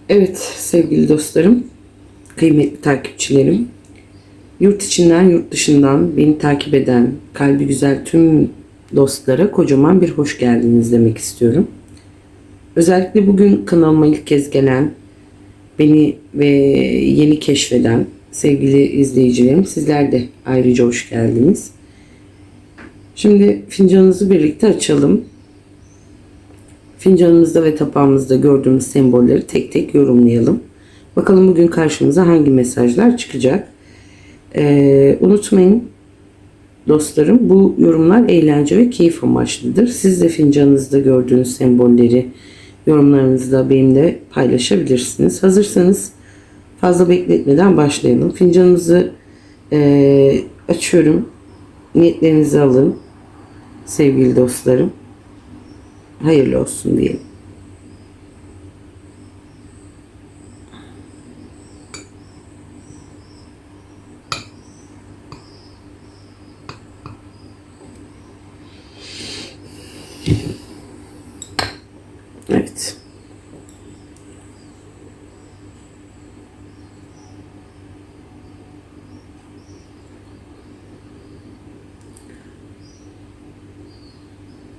Evet sevgili dostlarım, kıymetli takipçilerim, yurt içinden yurt dışından beni takip eden kalbi güzel tüm dostlara kocaman bir hoş geldiniz demek istiyorum. Özellikle bugün kanalıma ilk kez gelen, beni ve yeni keşfeden sevgili izleyicilerim, sizler de ayrıca hoş geldiniz. Şimdi fincanınızı birlikte açalım. Fincanımızda ve tapağımızda gördüğümüz sembolleri tek tek yorumlayalım. Bakalım bugün karşımıza hangi mesajlar çıkacak. Unutmayın dostlarım, bu yorumlar eğlence ve keyif amaçlıdır. Siz de fincanınızda gördüğünüz sembolleri yorumlarınızda benimle paylaşabilirsiniz. Hazırsanız fazla bekletmeden başlayalım. Fincanınızı açıyorum. Niyetlerinizi alın sevgili dostlarım. Hayırlı olsun diyelim. Evet.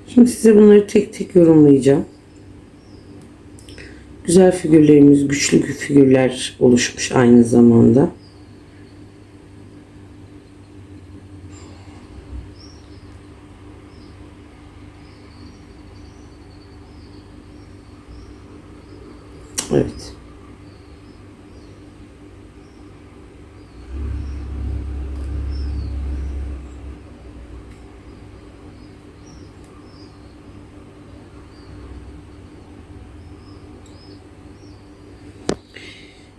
Şimdi size bunları tek tek yorumlayacağım. Güzel figürlerimiz, güçlü figürler oluşmuş aynı zamanda. Evet.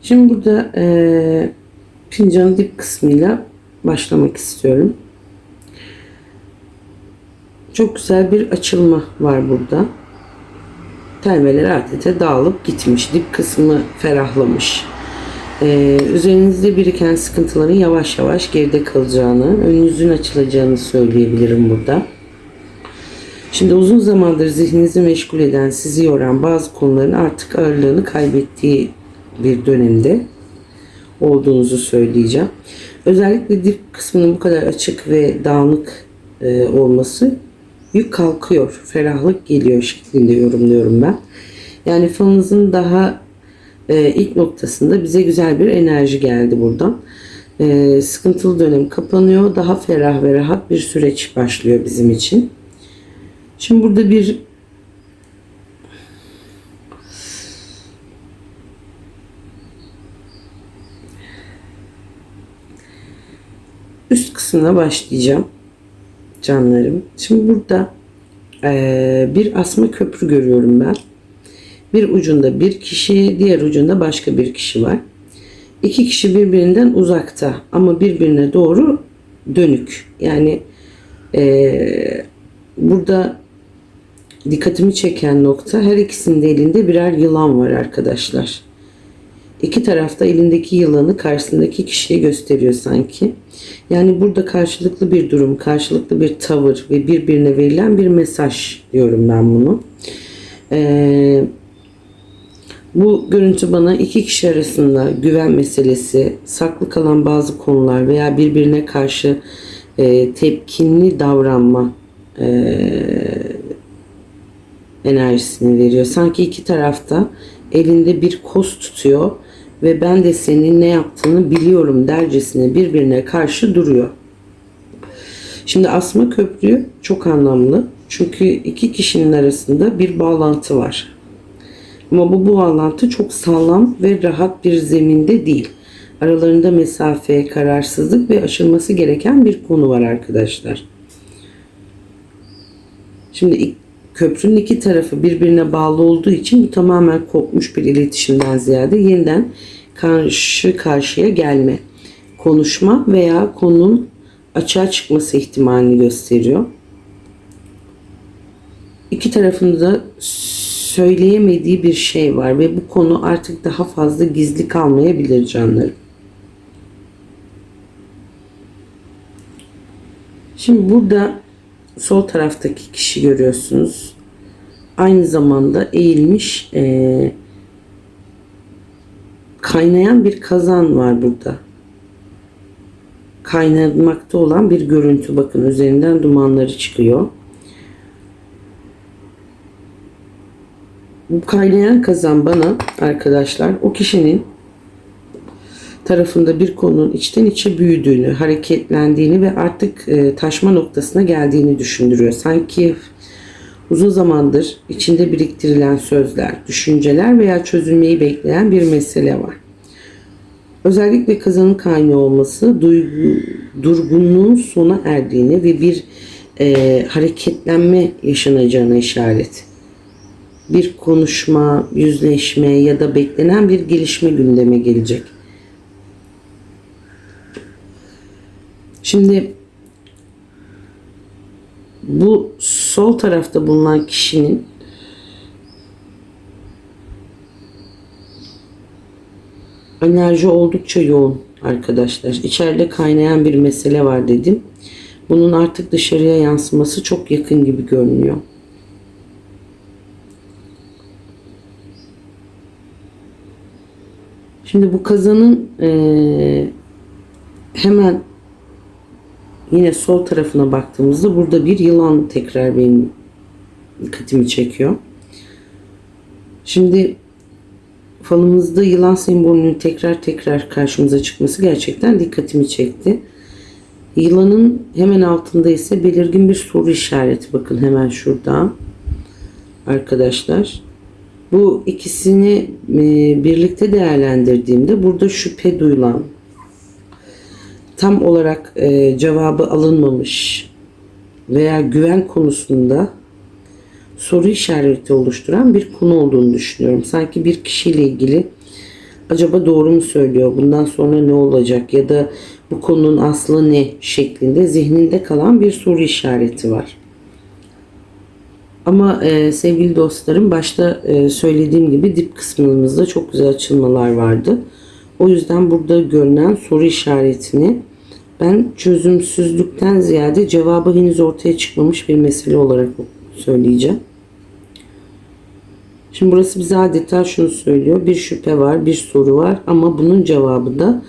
Şimdi burada fincanın dip kısmıyla başlamak istiyorum. Çok güzel bir açılma var burada. Telveler adeta dağılıp gitmiş. Dip kısmı ferahlamış. Üzerinizde biriken sıkıntıların yavaş yavaş geride kalacağını, önünüzün açılacağını söyleyebilirim burada. Şimdi uzun zamandır zihninizi meşgul eden, sizi yoran bazı konuların artık ağırlığını kaybettiği bir dönemde olduğunuzu söyleyeceğim. Özellikle dip kısmının bu kadar açık ve dağınık olması, yük kalkıyor, ferahlık geliyor şeklinde yorumluyorum ben. Yani falınızın daha ilk noktasında bize güzel bir enerji geldi buradan. Sıkıntılı dönem kapanıyor, daha ferah ve rahat bir süreç başlıyor bizim için. Şimdi burada bir üst kısmına başlayacağım canlarım. Şimdi burada bir asma köprü görüyorum ben. Bir ucunda bir kişi, diğer ucunda başka bir kişi var. İki kişi birbirinden uzakta ama birbirine doğru dönük. Yani burada dikkatimi çeken nokta, her ikisinin de elinde birer yılan var arkadaşlar. İki tarafta elindeki yılanı karşısındaki kişiye gösteriyor sanki. Yani burada karşılıklı bir durum, karşılıklı bir tavır ve birbirine verilen bir mesaj diyorum ben bunu. Bu görüntü bana iki kişi arasında güven meselesi, saklı kalan bazı konular veya birbirine karşı tepkinli davranma enerjisini veriyor. Sanki iki tarafta elinde bir koz tutuyor ve ben de senin ne yaptığını biliyorum dercesine birbirine karşı duruyor. Şimdi asma köprü çok anlamlı. Çünkü iki kişinin arasında bir bağlantı var. Ama bu bağlantı çok sağlam ve rahat bir zeminde değil. Aralarında mesafe, kararsızlık ve aşılması gereken bir konu var arkadaşlar. Şimdi köprünün iki tarafı birbirine bağlı olduğu için bu tamamen kopmuş bir iletişimden ziyade yeniden karşı karşıya gelme, konuşma veya konunun açığa çıkması ihtimalini gösteriyor. İki tarafında da söyleyemediği bir şey var ve bu konu artık daha fazla gizli kalmayabilir canlarım. Şimdi burada sol taraftaki kişi görüyorsunuz. Aynı zamanda eğilmiş kaynayan bir kazan var burada. Kaynamakta olan bir görüntü. Bakın üzerinden dumanları çıkıyor. Bu kaynayan kazan bana arkadaşlar o kişinin tarafında bir konunun içten içe büyüdüğünü, hareketlendiğini ve artık taşma noktasına geldiğini düşündürüyor. Sanki uzun zamandır içinde biriktirilen sözler, düşünceler veya çözülmeyi bekleyen bir mesele var. Özellikle kazanın kaynağı olması durgunluğun sona erdiğini ve bir hareketlenme yaşanacağına işaret. Bir konuşma, yüzleşme ya da beklenen bir gelişme gündeme gelecek. Şimdi bu sol tarafta bulunan kişinin enerji oldukça yoğun arkadaşlar. İçeride kaynayan bir mesele var dedim. Bunun artık dışarıya yansıması çok yakın gibi görünüyor. Şimdi bu kazanın hemen yine sol tarafına baktığımızda burada bir yılan tekrar benim dikkatimi çekiyor. Şimdi falımızda yılan sembolünün tekrar karşımıza çıkması gerçekten dikkatimi çekti. Yılanın hemen altında ise belirgin bir soru işareti. Bakın hemen şurada arkadaşlar. Bu ikisini birlikte değerlendirdiğimde burada şüphe duyulan, tam olarak cevabı alınmamış veya güven konusunda soru işareti oluşturan bir konu olduğunu düşünüyorum. Sanki bir kişiyle ilgili acaba doğru mu söylüyor, bundan sonra ne olacak ya da bu konunun aslı ne şeklinde zihninde kalan bir soru işareti var. Ama sevgili dostlarım, başta söylediğim gibi dip kısmımızda çok güzel açılmalar vardı. O yüzden burada görünen soru işaretini ben çözümsüzlükten ziyade cevabı henüz ortaya çıkmamış bir mesele olarak söyleyeceğim. Şimdi burası bize adeta şunu söylüyor. Bir şüphe var, bir soru var ama bunun cevabı da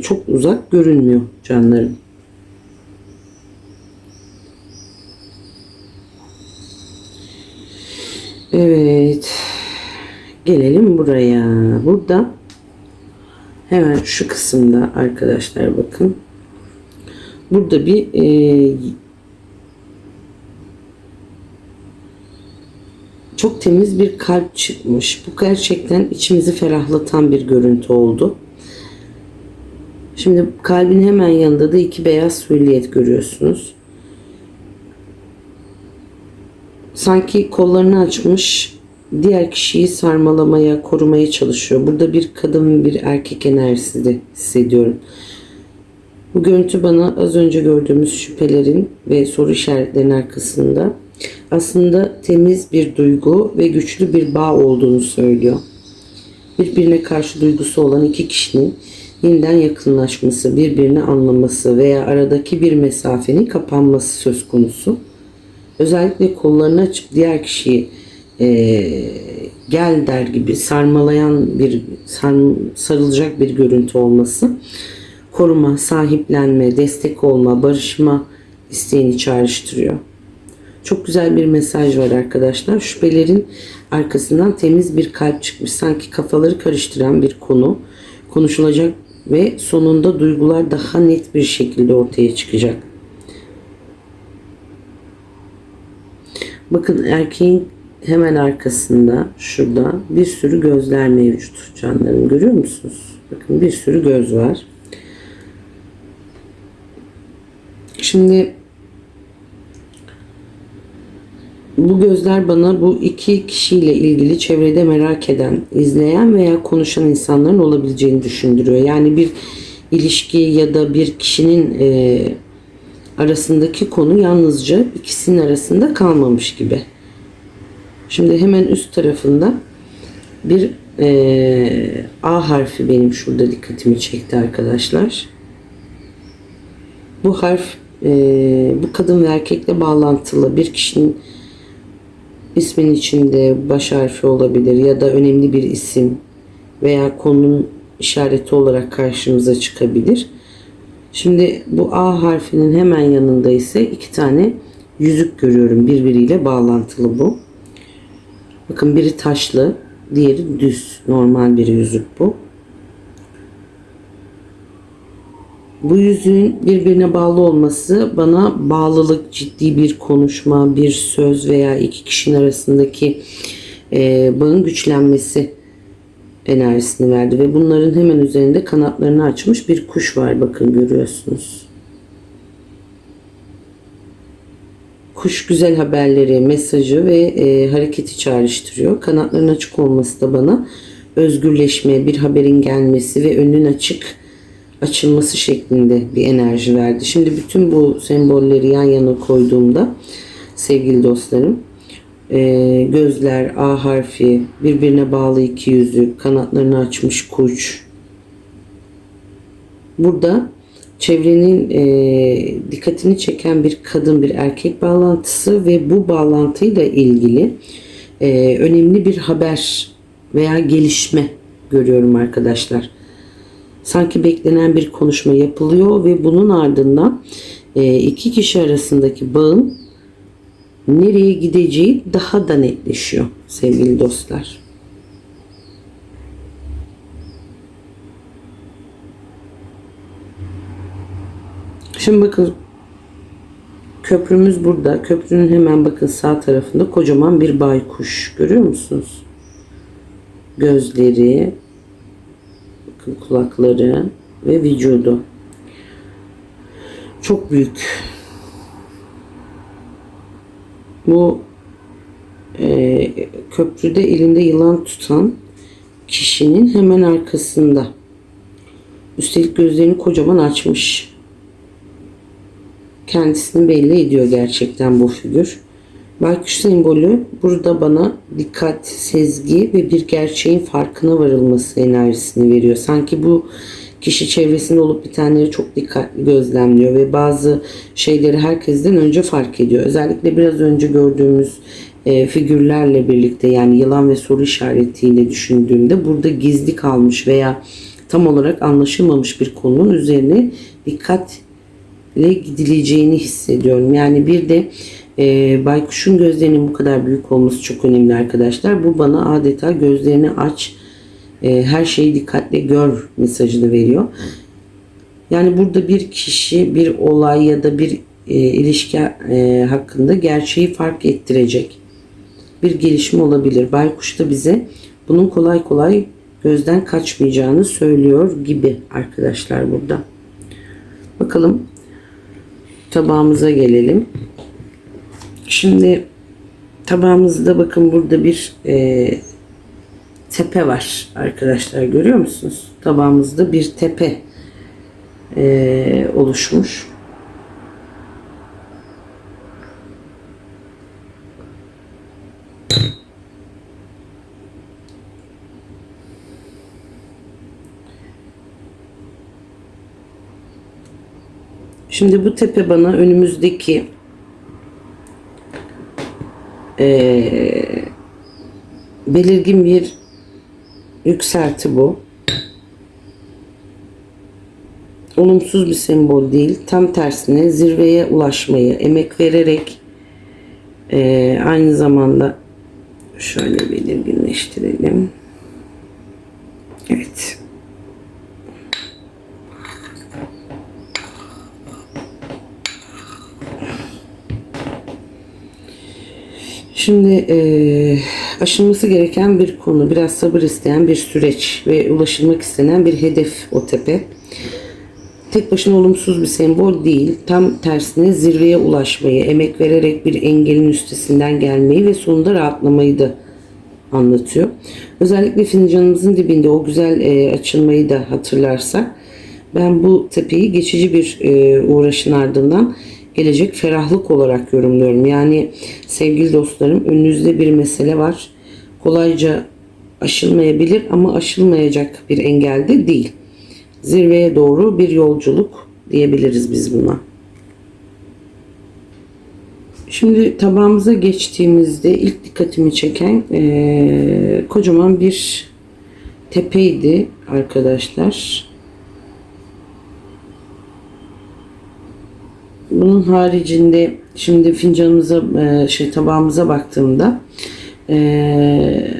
çok uzak görünmüyor canlarım. Evet. Gelelim buraya. Burada hemen şu kısımda arkadaşlar bakın. Burada bir çok temiz bir kalp çıkmış. Bu gerçekten içimizi ferahlatan bir görüntü oldu. Şimdi kalbin hemen yanında da iki beyaz hülliyet görüyorsunuz. Sanki kollarını açmış, diğer kişiyi sarmalamaya, korumaya çalışıyor. Burada bir kadın, bir erkek enerjisi de hissediyorum. Bu görüntü bana az önce gördüğümüz şüphelerin ve soru işaretlerinin arkasında aslında temiz bir duygu ve güçlü bir bağ olduğunu söylüyor. Birbirine karşı duygusu olan iki kişinin yeniden yakınlaşması, birbirini anlaması veya aradaki bir mesafenin kapanması söz konusu. Özellikle kollarını açıp diğer kişiyi gel der gibi sarmalayan bir sarılacak bir görüntü olması koruma, sahiplenme, destek olma, barışma isteğini çağrıştırıyor. Çok güzel bir mesaj var arkadaşlar. Şüphelerin arkasından temiz bir kalp çıkmış. Sanki kafaları karıştıran bir konu konuşulacak ve sonunda duygular daha net bir şekilde ortaya çıkacak. Bakın erkeğin hemen arkasında şurada bir sürü gözler mevcut canlarım, görüyor musunuz? Bakın bir sürü göz var. Şimdi bu gözler bana bu iki kişiyle ilgili çevrede merak eden, izleyen veya konuşan insanların olabileceğini düşündürüyor. Yani bir ilişki ya da bir kişinin arasındaki konu yalnızca ikisinin arasında kalmamış gibi. Şimdi hemen üst tarafında bir A harfi benim şurada dikkatimi çekti arkadaşlar. Bu harf bu kadın ve erkekle bağlantılı, bir kişinin ismin içinde baş harfi olabilir ya da önemli bir isim veya konunun işareti olarak karşımıza çıkabilir. Şimdi bu A harfinin hemen yanında ise 2 tane yüzük görüyorum. Birbiriyle bağlantılı bu. Bakın biri taşlı, diğeri düz. Normal bir yüzük bu. Bu yüzüğün birbirine bağlı olması bana bağlılık, ciddi bir konuşma, bir söz veya iki kişinin arasındaki bağın güçlenmesi enerjisini verdi. Ve bunların hemen üzerinde kanatlarını açmış bir kuş var. Bakın görüyorsunuz. Kuş güzel haberleri, mesajı ve hareketi çağrıştırıyor. Kanatların açık olması da bana özgürleşme, bir haberin gelmesi ve önün açılması şeklinde bir enerji verdi. Şimdi bütün bu sembolleri yan yana koyduğumda sevgili dostlarım, gözler, A harfi, birbirine bağlı iki yüzük, kanatlarını açmış kuş. Burada çevrenin dikkatini çeken bir kadın, bir erkek bağlantısı ve bu bağlantıyla ilgili önemli bir haber veya gelişme görüyorum arkadaşlar. Sanki beklenen bir konuşma yapılıyor ve bunun ardından iki kişi arasındaki bağın nereye gideceği daha da netleşiyor sevgili dostlar. Şimdi bakın, köprümüz burada. Köprünün hemen bakın sağ tarafında kocaman bir baykuş. Görüyor musunuz? Gözleri, bakın kulakları ve vücudu. Çok büyük. Bu köprüde elinde yılan tutan kişinin hemen arkasında. Üstelik gözlerini kocaman açmış. Kendisini belli ediyor gerçekten bu figür. Baykuş sembolü burada bana dikkat, sezgi ve bir gerçeğin farkına varılması enerjisini veriyor. Sanki bu kişi çevresinde olup bitenleri çok dikkatli gözlemliyor ve bazı şeyleri herkesten önce fark ediyor. Özellikle biraz önce gördüğümüz figürlerle birlikte, yani yılan ve soru işaretiyle düşündüğümde burada gizli kalmış veya tam olarak anlaşılmamış bir konunun üzerine dikkatle gidileceğini hissediyorum. Yani bir de baykuşun gözlerinin bu kadar büyük olması çok önemli arkadaşlar. Bu bana adeta gözlerini aç, her şeyi dikkatle gör mesajını veriyor. Yani burada bir kişi, bir olay ya da bir ilişki hakkında gerçeği fark ettirecek bir gelişme olabilir. Baykuş da bize bunun kolay kolay gözden kaçmayacağını söylüyor gibi arkadaşlar burada. Bakalım tabağımıza gelelim. Şimdi tabağımızda bakın burada bir tepe var arkadaşlar, görüyor musunuz? Tabağımızda bir tepe oluşmuş. Şimdi bu tepe bana önümüzdeki belirgin bir yükselti bu. Olumsuz bir sembol değil. Tam tersine zirveye ulaşmayı, emek vererek aynı zamanda şöyle belirginleştirelim. Evet. Şimdi aşılması gereken bir konu, biraz sabır isteyen bir süreç ve ulaşılmak istenen bir hedef o tepe. Tek başına olumsuz bir sembol değil, tam tersine zirveye ulaşmayı, emek vererek bir engelin üstesinden gelmeyi ve sonunda rahatlamayı da anlatıyor. Özellikle fincanımızın dibinde o güzel açılmayı da hatırlarsak, ben bu tepeyi geçici bir uğraşın ardından gelecek ferahlık olarak yorumluyorum. Yani sevgili dostlarım, önünüzde bir mesele var. Kolayca aşılmayabilir ama aşılmayacak bir engel de değil. Zirveye doğru bir yolculuk diyebiliriz biz buna. Şimdi tabağımıza geçtiğimizde ilk dikkatimi çeken kocaman bir tepeydi arkadaşlar. Bunun haricinde şimdi fincanımıza tabağımıza baktığımda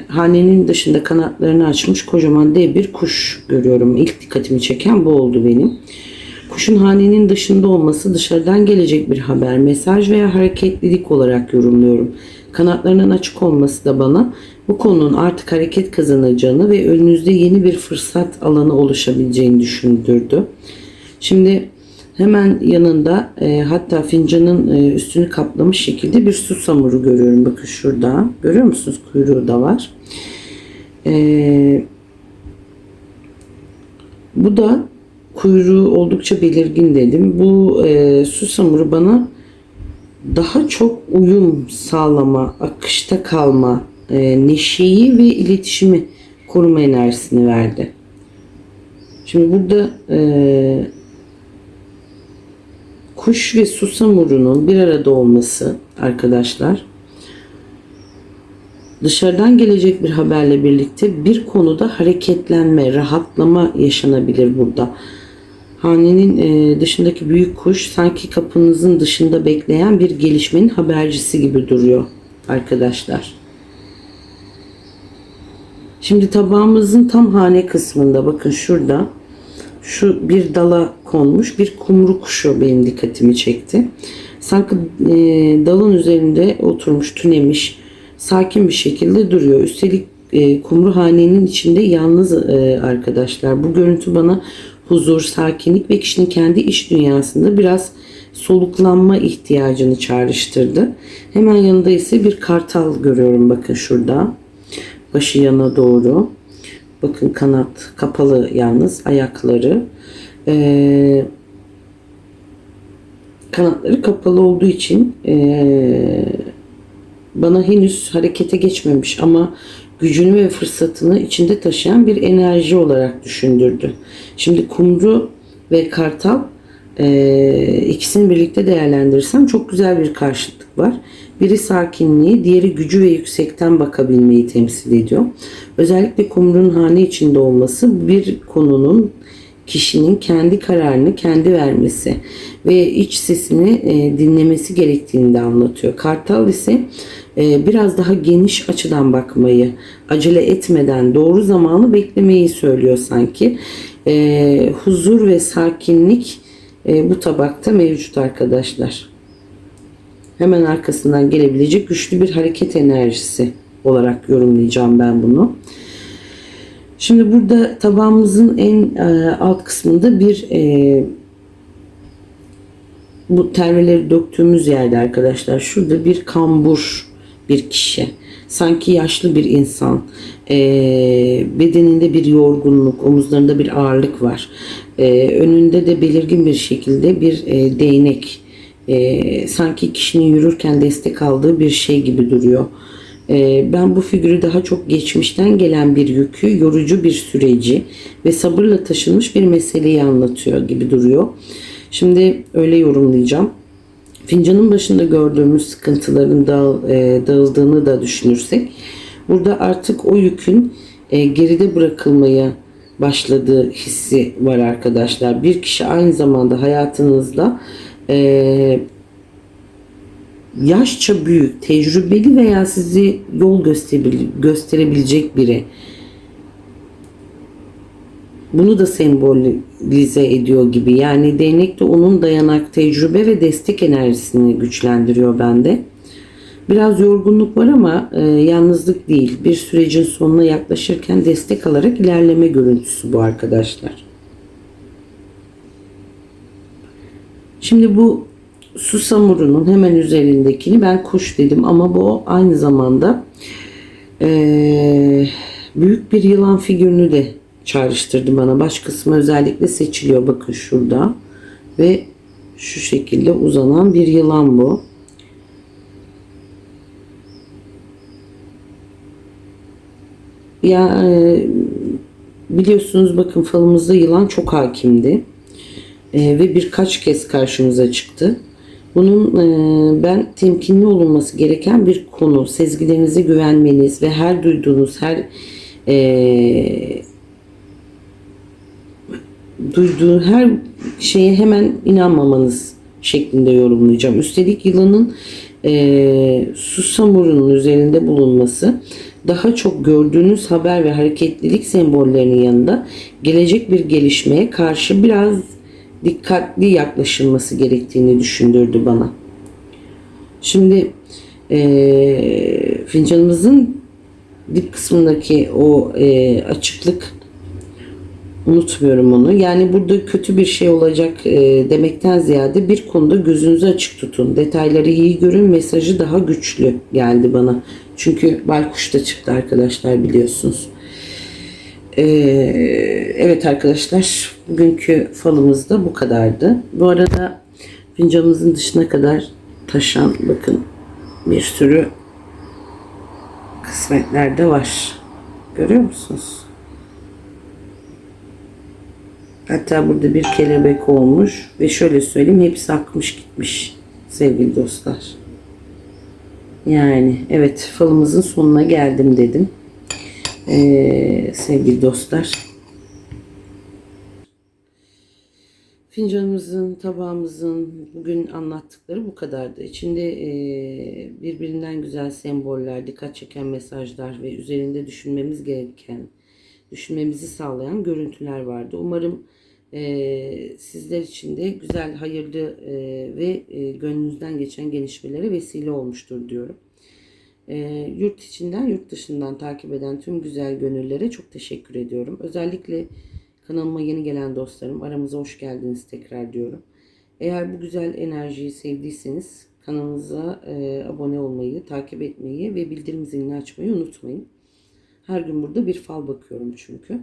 hanenin dışında kanatlarını açmış kocaman dev bir kuş görüyorum. İlk dikkatimi çeken bu oldu benim. Kuşun hanenin dışında olması dışarıdan gelecek bir haber, mesaj veya hareketlilik olarak yorumluyorum. Kanatlarının açık olması da bana bu konunun artık hareket kazanacağını ve önünüzde yeni bir fırsat alanı oluşabileceğini düşündürdü. Şimdi hemen yanında hatta fincanın üstünü kaplamış şekilde bir susamuru görüyorum. Bakın şurada. Görüyor musunuz? Kuyruğu da var. Bu da kuyruğu oldukça belirgin dedim. Bu susamuru bana daha çok uyum sağlama, akışta kalma, neşeyi ve iletişimi koruma enerjisini verdi. Şimdi burada kuş ve susamurunun bir arada olması arkadaşlar, dışarıdan gelecek bir haberle birlikte bir konuda hareketlenme, rahatlama yaşanabilir burada. Hanenin dışındaki büyük kuş sanki kapınızın dışında bekleyen bir gelişmenin habercisi gibi duruyor arkadaşlar. Şimdi tabağımızın tam hane kısmında bakın şurada şu bir dala konmuş bir kumru kuşu benim dikkatimi çekti. Sanki dalın üzerinde oturmuş, tünemiş, sakin bir şekilde duruyor. Üstelik kumru hanenin içinde yalnız arkadaşlar. Bu görüntü bana huzur, sakinlik ve kişinin kendi iç dünyasında biraz soluklanma ihtiyacını çağrıştırdı. Hemen yanında ise bir kartal görüyorum bakın şurada. Başı yana doğru. Bakın kanat kapalı yalnız ayakları. Kanatları kapalı olduğu için bana henüz harekete geçmemiş ama gücünü ve fırsatını içinde taşıyan bir enerji olarak düşündürdü. Şimdi kumru ve kartal ikisini birlikte değerlendirirsem çok güzel bir karşıtlık var. Biri sakinliği, diğeri gücü ve yüksekten bakabilmeyi temsil ediyor. Özellikle kumrunun hane içinde olması bir konunun kişinin kendi kararını kendi vermesi ve iç sesini dinlemesi gerektiğini de anlatıyor. Kartal ise biraz daha geniş açıdan bakmayı, acele etmeden doğru zamanı beklemeyi söylüyor sanki. Huzur ve sakinlik bu tabakta mevcut arkadaşlar. Hemen arkasından gelebilecek güçlü bir hareket enerjisi olarak yorumlayacağım ben bunu. Şimdi burada tabağımızın en alt kısmında bir bu telveleri döktüğümüz yerde arkadaşlar şurada bir kambur bir kişi. Sanki yaşlı bir insan. Bedeninde bir yorgunluk, omuzlarında bir ağırlık var. Önünde de belirgin bir şekilde bir değnek. Sanki kişinin yürürken destek aldığı bir şey gibi duruyor. Ben bu figürü daha çok geçmişten gelen bir yükü, yorucu bir süreci ve sabırla taşınmış bir meseleyi anlatıyor gibi duruyor. Şimdi öyle yorumlayacağım. Fincanın başında gördüğümüz sıkıntıların dağıldığını da düşünürsek, burada artık o yükün geride bırakılmaya başladığı hissi var arkadaşlar. Bir kişi aynı zamanda hayatınızda yaşça büyük, tecrübeli veya sizi yol gösterebilecek biri. Bunu da sembolize ediyor gibi. Yani değnek de onun dayanak, tecrübe ve destek enerjisini güçlendiriyor bende. Biraz yorgunluk var ama yalnızlık değil. Bir sürecin sonuna yaklaşırken destek alarak ilerleme görüntüsü bu arkadaşlar. Şimdi bu susamurunun hemen üzerindekini ben kuş dedim ama bu aynı zamanda büyük bir yılan figürünü de çağrıştırdı bana. Baş kısmı özellikle seçiliyor. Bakın şurada ve şu şekilde uzanan bir yılan bu. Ya biliyorsunuz bakın falımızda yılan çok hakimdi. Ve birkaç kez karşımıza çıktı. Bunun ben temkinli olunması gereken bir konu. Sezgilerinize güvenmeniz ve her duyduğunuz, her duyduğu her şeye hemen inanmamanız şeklinde yorumlayacağım. Üstelik yılanın susamurunun üzerinde bulunması daha çok gördüğünüz haber ve hareketlilik sembollerinin yanında gelecek bir gelişmeye karşı biraz dikkatli yaklaşılması gerektiğini düşündürdü bana. Şimdi fincanımızın dip kısmındaki o açıklık, unutmuyorum onu. Yani burada kötü bir şey olacak demekten ziyade bir konuda gözünüzü açık tutun. Detayları iyi görün. Mesajı daha güçlü geldi bana. Çünkü baykuş da çıktı arkadaşlar, biliyorsunuz. Evet arkadaşlar, bugünkü falımız da bu kadardı. Bu arada fincanımızın dışına kadar taşan, bakın, bir sürü kısmetler de var. Görüyor musunuz? Hatta burada bir kelebek olmuş ve şöyle söyleyeyim, hepsi akmış gitmiş sevgili dostlar. Yani evet, falımızın sonuna geldim dedim. Sevgili dostlar. Fincanımızın, tabağımızın bugün anlattıkları bu kadardı. İçinde birbirinden güzel semboller, dikkat çeken mesajlar ve üzerinde düşünmemiz gereken, düşünmemizi sağlayan görüntüler vardı. Umarım sizler için de güzel, hayırlı ve gönlünüzden geçen gelişmelere vesile olmuştur diyorum. Yurt içinden, yurt dışından takip eden tüm güzel gönüllere çok teşekkür ediyorum. Özellikle kanalıma yeni gelen dostlarım, aramıza hoş geldiniz tekrar diyorum. Eğer bu güzel enerjiyi sevdiyseniz kanalımıza abone olmayı, takip etmeyi ve bildirim zilini açmayı unutmayın. Her gün burada bir fal bakıyorum çünkü.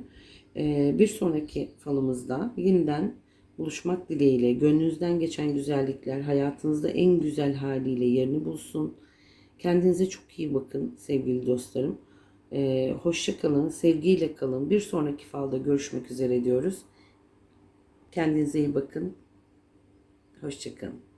Bir sonraki falımızda yeniden buluşmak dileğiyle, gönlünüzden geçen güzellikler hayatınızda en güzel haliyle yerini bulsun. Kendinize çok iyi bakın sevgili dostlarım. Hoşça kalın, sevgiyle kalın. Bir sonraki falda görüşmek üzere diyoruz. Kendinize iyi bakın. Hoşça kalın.